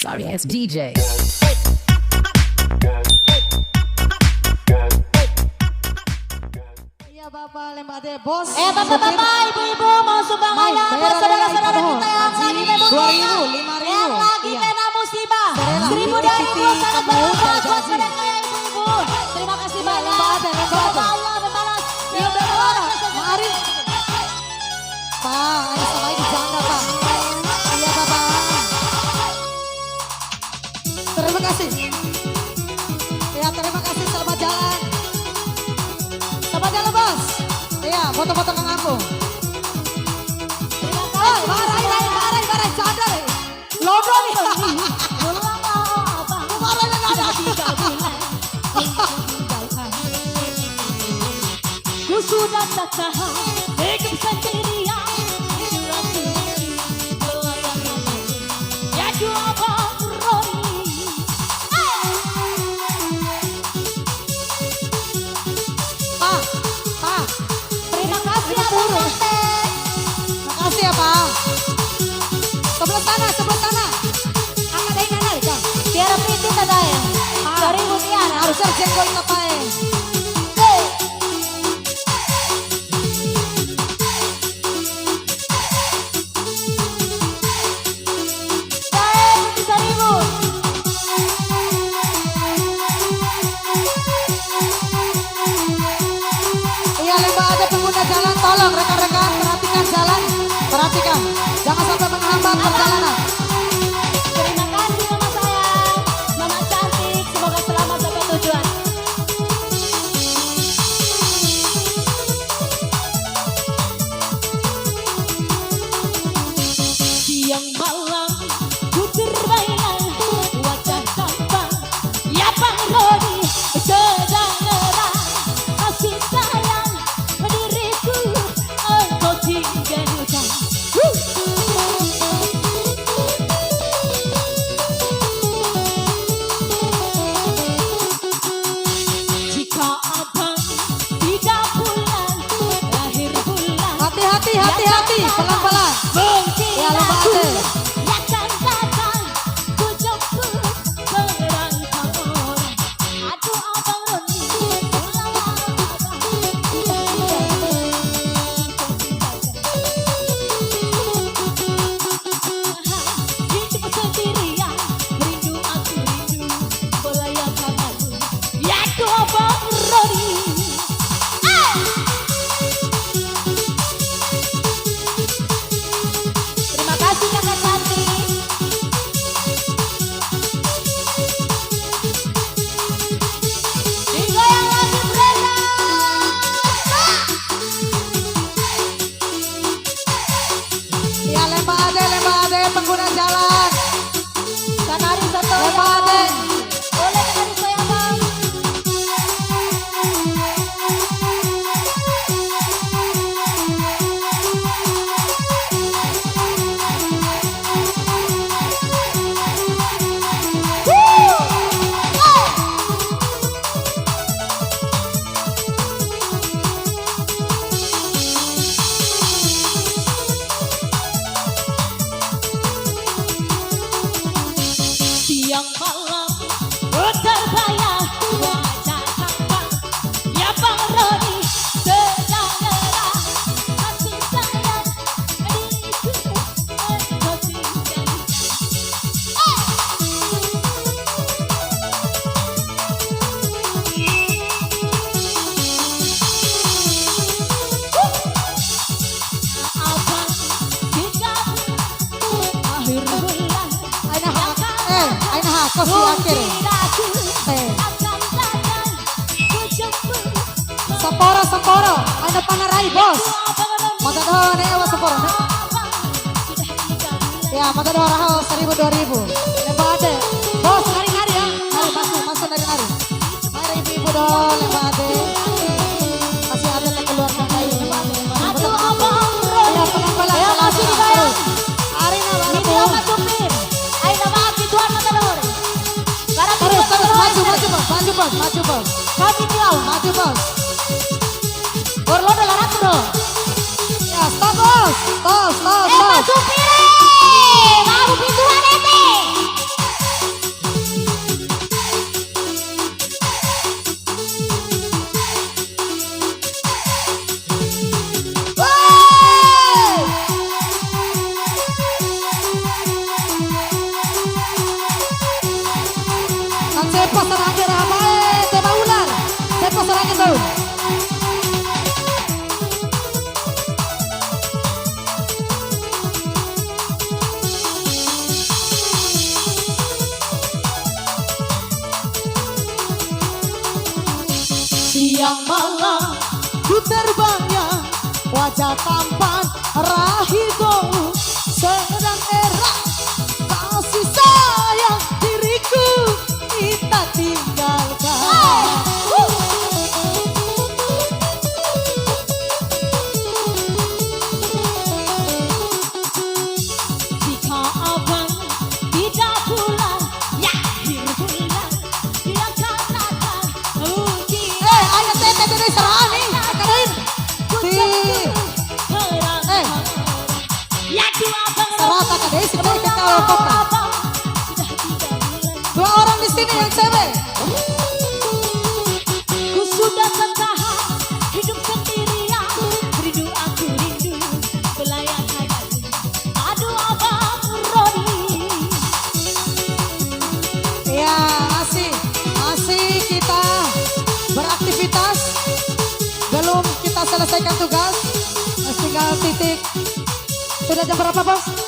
sorry ass DJ. Iya Bapak Lembade bos. Bapak-bapak, ibu-ibu mau sumbangan buat saudara-saudara kita yang lagi membutuhkan, 2.000, 5.000. yang lagi Iya. kena musibah. 1.000 Serela, dari titi, ibu sangat kamu, bermanfaat buat gaji. mereka ya ibu-ibu. Terima kasih Iya, banyak. Lembade, Lembade. Semoga Allah membalas. Iya benar. Mari. Pak, ayo sama ini janda Pak. Iya Bapak. Terima kasih. Ya terima kasih, selamat jalan. Selamat jalan bos. Iya, foto-foto kang aku. Terima Oh, kasih. marai, janda. Lodo nih. Ku sudah tak tahan hidup sendirian, hidup sendiri melayang ya dua Roni. Pak, Pak. Terima kasih ya Terima Bang kasih. Tante. Makasih ya Pak. Sebelah sana, sebelah sana. Angkat dari nana kan. Biar piti tadi ya. Dari Buniana. Harus jengkol itu Pak. Iya Lembade pengguna jalan, tolong rekan-rekan perhatikan jalan, perhatikan, jangan sampai menghambat perjalanan. Terima kasih mama sayang, mama cantik, semoga selamat sampai tujuan. Siang malam ku terbayang wajah tampan ya Bang Roni sedang ngerang kasih sayang diriku engkau tinggalkan. Jika abang tidak pulang akhir bulan Hati-hati, hati-hati, pelan-pelan. mungkin Ya, Lembade. aku akan datang ku jemput perantau orang. Aduh abang Roni hidup sendirian, rindu aku rindu belayakan aku. Ya aduh abang Roni. Terima kasih kakak cantik. Digoyang lagi Brenda. Iya Lembade pengguna jalan. Kanari Sotoyo. Lembade. Boleh Kanari Sotoyo bang. Siang malam terbayang wajah tampan ya Bang Roni sedang ngerang kasih sayang diriku engkau tinggalkan. Abang tidak akhir bulan Aina ha, kos di akhir. Semporo, ada panarai bos. Mata doa nih awas semporo. Ya, mata doa rahau 1.000 2.000. Lembade, bos nari-nari ya. Nari masuk nari-nari. Mari ibu-ibu dong Lembade. Kasih ada yang keluarkan kayu. Aduh abang Roni. Ya pelan-pelan. Ya masih dibayang. Arina Ini bu. sama supir. Ayo nama Tuan Matador. Terus maju bos. Kami tahu. Maju bos. Borlodo laratro. Ya stop bos. Bos. Pak supir. Mau pintuan ente. Guys, baik ke kawal kota. Abang sudah 3 bulan. 2 orang di sini yang cewek. Ku sudah tertahan hidup sendirian. Rindu aku rindu belayan hayati. Aduh abang Roni. Ya, masih kita beraktivitas. Belum kita selesaikan tugas. Masih tinggal titik. Sudah jam berapa, Bos?